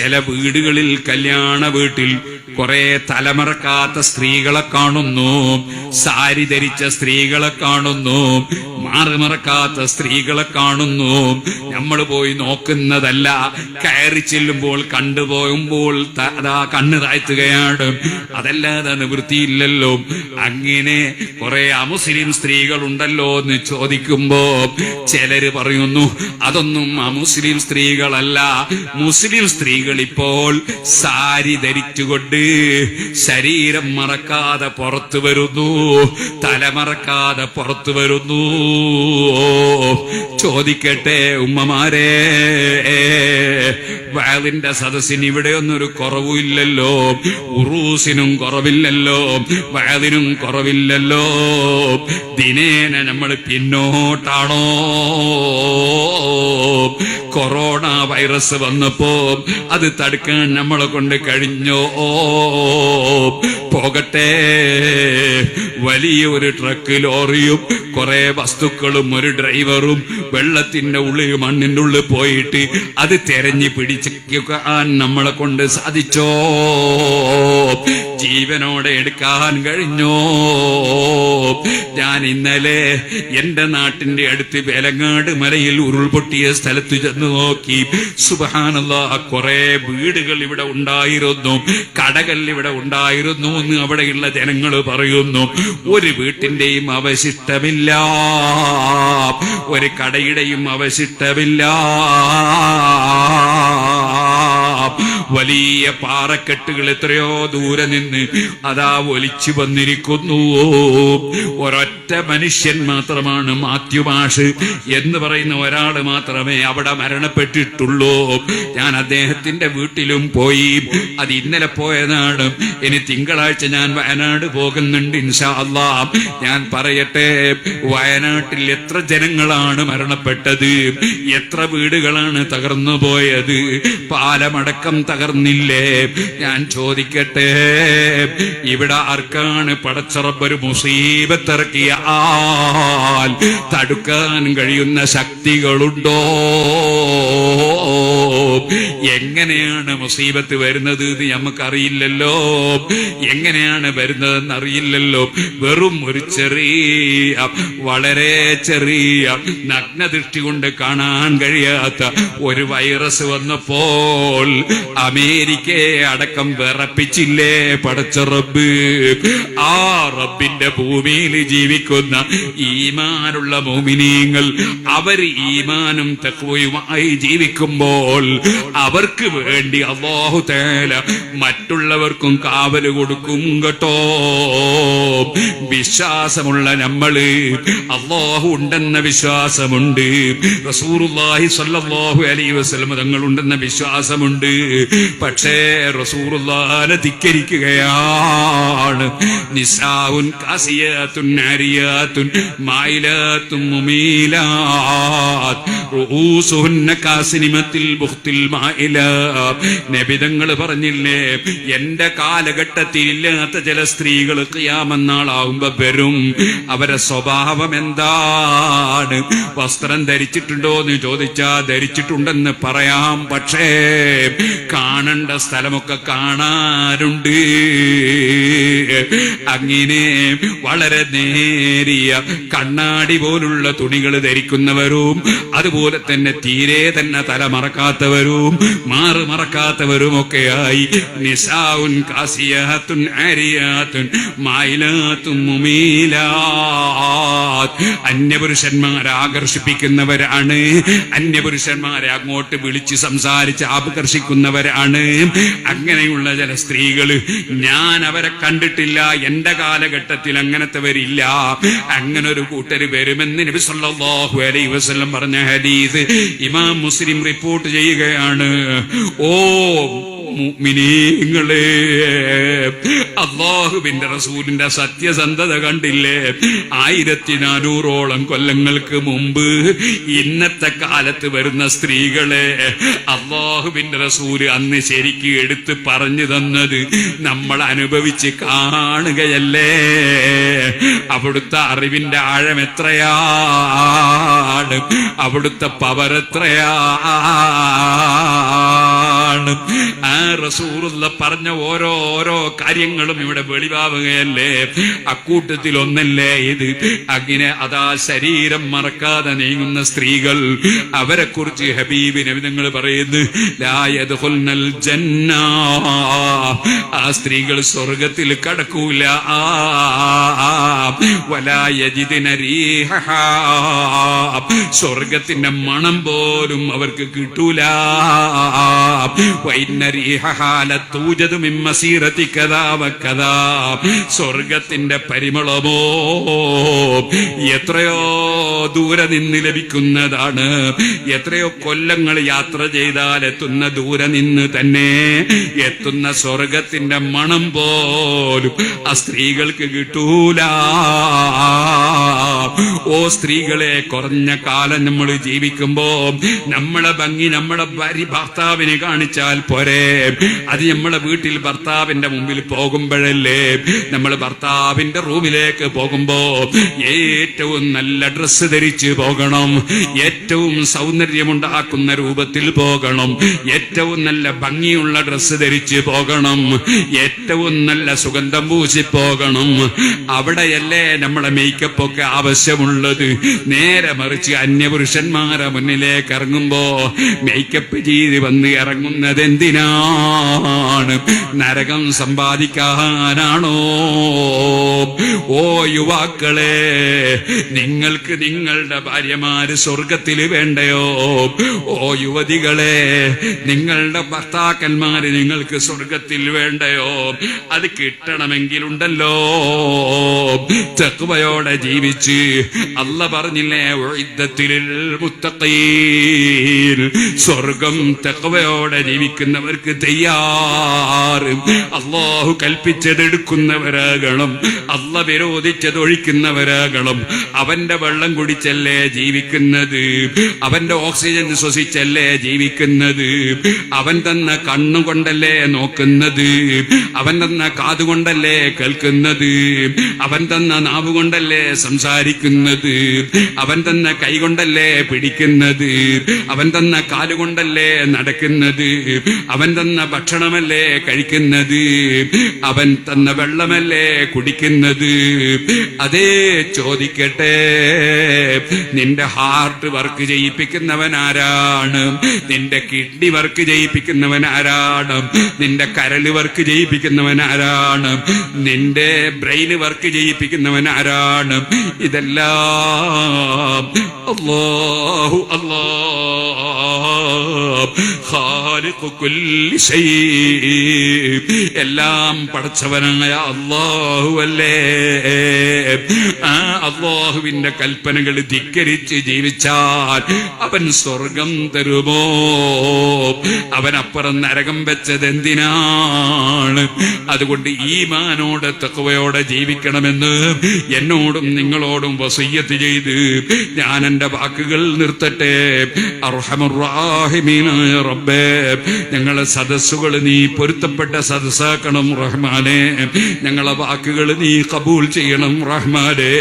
ചില വീടുകളിൽ, കല്യാണ വീട്ടിൽ കുറെ തലമറക്കാത്ത സ്ത്രീകളെ കാണുന്നു, സാരി ധരിച്ച സ്ത്രീകളെ കാണുന്നു, മാറുമറക്കാത്ത സ്ത്രീകളെ കാണുന്നു. നമ്മൾ പോയി നോക്കുന്നതല്ല, കയറി ചെല്ലുമ്പോൾ കണ്ടുപോകുമ്പോൾ അതാ കണ്ണ് താഴ്ത്തുകയാണ്. അതല്ലാതെ നിവൃത്തിയില്ലല്ലോ. അങ്ങനെ കുറെ അമുസ്ലിം സ്ത്രീകളുണ്ടല്ലോ എന്ന് ചോദിക്കുമ്പോ ചിലര് പറയുന്നു അതൊന്നും അമുസ്ലിം സ്ത്രീകളല്ല, മുസ്ലിം സ്ത്രീകൾ ഇപ്പോൾ സാരി ധരിച്ചുകൊണ്ട് ശരീരം മറക്കാതെ പുറത്തു വരുന്നു, തലമറക്കാതെ പുറത്തു വരുന്നു. ചോദിക്കട്ടെ ഉമ്മമാരെ, വഅലിന്റെ സദസ്സിന് ഇവിടെയൊന്നൊരു കുറവുമില്ലല്ലോ, ഉറൂസിനും കുറവില്ലല്ലോ, വഅലിനും കുറവില്ലല്ലോ. ദിനേന നമ്മൾ പിന്നോട്ടാണോ? കൊറോണ വൈറസ് വന്നപ്പോ അത് തടുക്കാൻ നമ്മളെ കൊണ്ട് കഴിഞ്ഞോ? പോകട്ടെ, വലിയ ഒരു ട്രക്ക് ലോറിയും കുറെ വസ്തുക്കളും ഒരു ഡ്രൈവറും വെള്ളത്തിന്റെ ഉള്ളിൽ മണ്ണിന്റെ ഉള്ളിൽ പോയിട്ട് അത് തെരഞ്ഞു പിടിക്കാൻ നമ്മളെ കൊണ്ട് സാധിച്ചോ? ജീവനോടെ എടുക്കാൻ കഴിഞ്ഞോ? ഞാൻ ഇന്നലെ എന്റെ നാട്ടിന്റെ അടുത്ത് വേലങ്ങാട് മലയിൽ ഉരുൾപൊട്ടിയ സ്ഥലത്ത് ചെന്ന് നോക്കി. സുബ്ഹാനല്ലാഹ്, കുറെ വീടുകൾ ഇവിടെ ഉണ്ടായിരുന്നു, കടകൾ ഇവിടെ ഉണ്ടായിരുന്നു എന്ന് അവിടെയുള്ള ജനങ്ങൾ പറയുന്നു. ഒരു വീട്ടിന്റെയും അവശിഷ്ടമില്ല, ഒരു കടയുടെയും അവശിഷ്ടമില്ല. വലിയ പാറക്കെട്ടുകൾ എത്രയോ ദൂരെ നിന്ന് അതാ ഒലിച്ചു വന്നിരിക്കുന്നു. ഒരൊറ്റ മനുഷ്യൻ മാത്രമാണ്, മാത്യു മാഷ് എന്ന് പറയുന്ന ഒരാൾ മാത്രമേ അവിടെ മരണപ്പെട്ടിട്ടുള്ളൂ. ഞാൻ അദ്ദേഹത്തിന്റെ വീട്ടിലും പോയി. അത് ഇന്നലെ പോയതാണ്. ഇനി തിങ്കളാഴ്ച ഞാൻ വയനാട് പോകുന്നുണ്ട് ഇൻഷാ അല്ലാഹ്. ഞാൻ പറയട്ടെ, വയനാട്ടിൽ എത്ര ജനങ്ങളാണ് മരണപ്പെട്ടത്, എത്ര വീടുകളാണ് തകർന്നു പോയത്, പാലമടക്കം തകർന്നില്ലേ? ഞാൻ ചോദിക്കട്ടെ, ഇവിടെ ആർക്കാണ് പടച്ചറബൊരു മുസീബത്തിറക്കിയ ആൽ തടുക്കാൻ കഴിയുന്ന ശക്തികളുണ്ടോ? എങ്ങനെയാണ് മുസീബത്ത് വരുന്നത് എന്ന് നമുക്കറിയില്ലല്ലോ, എങ്ങനെയാണ് വരുന്നതെന്ന് അറിയില്ലല്ലോ. വെറും ഒരു ചെറിയ, വളരെ ചെറിയ, നഗ്നദൃഷ്ടി കൊണ്ട് കാണാൻ കഴിയാത്ത ഒരു വൈറസ് വന്നപ്പോൾ അമേരിക്കയെ അടക്കം വിറപ്പിച്ചില്ലേ പടച്ച റബ്ബ്? ആ റബ്ബിന്റെ ഭൂമിയിൽ ജീവിക്കുന്ന ഈമാനുള്ള മുഅ്മിനീങ്ങൾ, അവർ ഈമാനും തഖ്വയുമായി ജീവിക്കുമ്പോൾ അവർക്ക് വേണ്ടി അല്ലാഹു തആല മറ്റുള്ളവർക്കും കാവല് കൊടുക്കും കേട്ടോ. വിശ്വാസമുള്ള നമ്മള് അല്ലാഹു ഉണ്ടെന്ന വിശ്വാസമുണ്ട്, റസൂലുള്ളാഹി സ്വല്ലല്ലാഹു അലൈഹി വസല്ലം തങ്ങൾ ഉണ്ടെന്ന വിശ്വാസമുണ്ട്. പക്ഷേ റസൂലുള്ളാഹിനെ ധിക്കരിക്കുകയാണ്. നിസാഉൻ കാസിയാത്തുൻ നാരിയാത്തുൻ മായിലാത്തുൻ മുമീലാത്ത് റൂസുഹുന്ന കാസിനിമത്തിൽ ബുഖ്തിൽ മായിലാ. നബി തങ്ങൾ പറഞ്ഞില്ലേ, എന്റെ കാലഘട്ടത്തിൽ ഇല്ലാത്ത ചില സ്ത്രീകൾ ഖിയാമത്ത് നാളാവുമ്പോ വരും. അവരെ സ്വഭാവം എന്താണ്? വസ്ത്രം ധരിച്ചിട്ടുണ്ടോ എന്ന് ചോദിച്ചാ ധരിച്ചിട്ടുണ്ടെന്ന് പറയാം, പക്ഷേ കാണേണ്ട സ്ഥലമൊക്കെ കാണാറുണ്ട്. അങ്ങനെ വളരെ നേരിയ കണ്ണാടി പോലുള്ള തുണികൾ ധരിക്കുന്നവരും, അതുപോലെ തന്നെ തീരെ തന്നെ തല മറക്കാത്തവരും മാറ് മറക്കാത്തവരുമൊക്കെയായി നിസാഉൻ കാസിയാത്തുൻ ആരിയാത്തുൻ മായിലാത്തുൻ മുമീലാത്ത്. അന്യപുരുഷന്മാരെ ആകർഷിപ്പിക്കുന്നവരാണ്, അന്യപുരുഷന്മാരെ അങ്ങോട്ട് വിളിച്ച് സംസാരിച്ച് ആകർഷിക്കുന്നവരാണ്. അങ്ങനെയുള്ള ചില സ്ത്രീകൾ ഞാൻ അവരെ കണ്ടിട്ടില്ല, എന്റെ കാലഘട്ടത്തിൽ അങ്ങനത്തെ വരില്ല. അങ്ങനെ ഒരു കൂട്ടര് വരുമെന്ന് നബി സല്ലല്ലാഹു അലൈഹി വസല്ലം പറഞ്ഞ ഹദീസ് ഇമാം മുസ്ലിം റിപ്പോർട്ട് ചെയ്യുകയാണ്. ഓ മുഅ്മിനീങ്ങളെ, അല്ലാഹുവിന്റെ റസൂലിന്റെ സത്യസന്ധത കണ്ടില്ലേ? 1400ഓളം കൊല്ലങ്ങൾക്ക് മുമ്പ് ഇന്നത്തെ കാലത്ത് വരുന്ന സ്ത്രീകളെ അല്ലാഹുവിന്റെ റസൂല് അന്ന് ശരിക്ക് എടുത്ത് പറഞ്ഞു തന്നത് നമ്മൾ അനുഭവിച്ച് കാണുകയല്ലേ. അവിടുത്തെ അറിവിന്റെ ആഴം എത്രയാണ്, അവിടുത്തെ പവർ എത്രയാണ്. എന്താണ്? ആ റസൂലുള്ള പറഞ്ഞ ഓരോ കാര്യങ്ങളും ഇവിടെ വെളിവാവുകയല്ലേ? അക്കൂട്ടത്തിൽ ഒന്നല്ലേ ഇത്? അങ്ങനെ അതാ ശരീരം മറക്കാതെ നീങ്ങുന്ന സ്ത്രീകൾ, അവരെ കുറിച്ച് ഹബീബ് നബി തങ്ങൾ പറയുന്നു, ലാ യദ്ഖുൽനൽ ജന്ന, ആ സ്ത്രീകൾ സ്വർഗത്തിൽ കടക്കൂല. വലാ യജിദ്ന റീഹഹാ, സ്വർഗത്തിന്റെ മണം പോലും അവർക്ക് കിട്ടൂല. വഇന്ന റീഹഹാ ലതൂജദു മിൻ മസീറതി കദാ വകദാ, സ്വർഗത്തിന്റെ പരിമളമോ എത്രയോ ദൂരെ നിന്ന് ലഭിക്കുന്നതാണ്. എത്രയോ കൊല്ലങ്ങൾ യാത്ര ചെയ്താൽ എത്തുന്ന ദൂരെ നിന്ന് തന്നെ എത്തുന്ന സ്വർഗത്തിന്റെ മണം പോലും ആ സ്ത്രീകൾക്ക് കിട്ടൂല. ഓ സ്ത്രീകളെ, കുറഞ്ഞ കാലം നമ്മൾ ജീവിക്കുമ്പോ നമ്മളെ ഭംഗി നമ്മളെ ഭർത്താവിനെ കാണിച്ചാൽ പോരെ? അത് നമ്മളെ വീട്ടിൽ ഭർത്താവിന്റെ മുമ്പിൽ പോകുമ്പോഴല്ലേ? നമ്മൾ ഭർത്താവിന്റെ റൂമിലേക്ക് പോകുമ്പോ ഏറ്റവും നല്ല ഡ്രസ്സ് ധരിച്ച് പോകണം, ഏറ്റവും സൗന്ദര്യമുണ്ടാക്കുന്ന രൂപത്തിൽ പോകണം, ഏറ്റവും നല്ല ഭംഗിയുള്ള ഡ്രസ്സ് ധരിച്ച് പോകണം, ഏറ്റവും നല്ല സുഗന്ധം പൂശി പോകണം. അവിടെയല്ലേ നമ്മളെ മേക്കപ്പ് ഒക്കെ ആവശ്യമുള്ളത്. നേരെ മറിച്ച് അന്യപുരുഷന്മാരെ മുന്നിലേക്ക് ഇറങ്ങുമ്പോ മേക്കപ്പ് ചെയ്ത് വന്ന് ഇറങ്ങുന്നത് എന്തിനാണ്? നരകം സമ്പാദിക്കാനാണോ? ഓ യുവാക്കളെ, നിങ്ങൾക്ക് നിങ്ങളുടെ ഭാര്യമാര് സ്വർഗത്തിൽ വേണ്ടയോ? ഓ യുവതികളെ, നിങ്ങളുടെ ഭർത്താക്കന്മാര് നിങ്ങൾക്ക് സ്വർഗത്തിൽ വേണ്ടയോ? അത് കിട്ടണമെങ്കിലുണ്ടല്ലോ തഖ്വയോടെ ജീവിച്ച്, അല്ല പറഞ്ഞില്ലേ, ഉഇദ്ദത്തിൽ മുത്തഖീൻ, സ്വർഗം തഖ്വയോടെ ജീവിക്കുന്നവർക്ക് തയ്യാർ. അല്ലാഹു കൽപ്പിച്ചതെടുക്കുന്നവരാകണം, അല്ല വിരോധിച്ചത് ഒഴിക്കുന്നവരാകണം. അവന്റെ വെള്ളം കുടിച്ചല്ലേ ജീവിക്കുന്നത്, അവന്റെ ഓക്സിജൻ ശ്വസിച്ചല്ലേ ജീവിക്കുന്നത്, അവൻ തന്ന കണ്ണുകൊണ്ടല്ലേ നോക്കുന്നത്, അവൻ തന്ന കാതുകൊണ്ടല്ലേ കേൾക്കുന്നത്, അവൻ തന്ന നാവ് കൊണ്ടല്ലേ സംസാരിക്കുന്നത്, അവൻ തന്ന കൈ കൊണ്ടല്ലേ പിടിക്കുന്നത്, അവൻ തന്ന കാലുകൊണ്ടല്ലേ നടക്കുന്നത്, അവൻ തന്ന ഭക്ഷണമല്ലേ കഴിക്കുന്നത്, അവൻ തന്ന വെള്ളമല്ലേ കുടിക്കുന്നത്. അതേ ചോദിക്കട്ടെ, നിന്റെ ഹാർട്ട് വർക്ക് ചെയ്യിപ്പിക്കുന്നവൻ ആരാണ്? നിന്റെ കിഡ്നി വർക്ക് ചെയ്യിപ്പിക്കുന്നവൻ ആരാണ്? നിന്റെ കരള് വർക്ക് ചെയ്യിപ്പിക്കുന്നവൻ ആരാണ്? നിന്റെ ബ്രെയിന് വർക്ക് ചെയ്യിപ്പിക്കുന്നവൻ ആരാണ്? ഇതെല്ലാം അല്ലാഹു ഖാലിഖു കുല്ലി ശൈ, എല്ലാം പടച്ചവനായ അല്ലാഹു അല്ലേ? ആ അല്ലാഹുവിന്റെ കൽപ്പനകൾ ധിക്കരിച്ച് ജീവിച്ചാൽ അവൻ സ്വർഗം തരുമോ? അവനപ്പുറം നരകം വെച്ചത് എന്തിനാണ്? അതുകൊണ്ട് ഈമാനോടെ തഖ്വയോടെ ജീവിക്കണമെന്ന് എന്നോടും നിങ്ങളോടും വസിയ്യത്ത് ചെയ്ത് ഞാൻ എന്റെ വാക്കുകൾ നിർത്തട്ടെ. അർഹമർ റഹീമീനായ റബ്ബേ, ഞങ്ങളെ സദസ്സുകൾ നീ പൊരുത്തപ്പെട്ട സദസ്സാക്കണം റഹ്മാനേ. ഞങ്ങളെ വാക്കുകൾ നീ കബൂൽ ചെയ്യണം റഹ്മാനേ.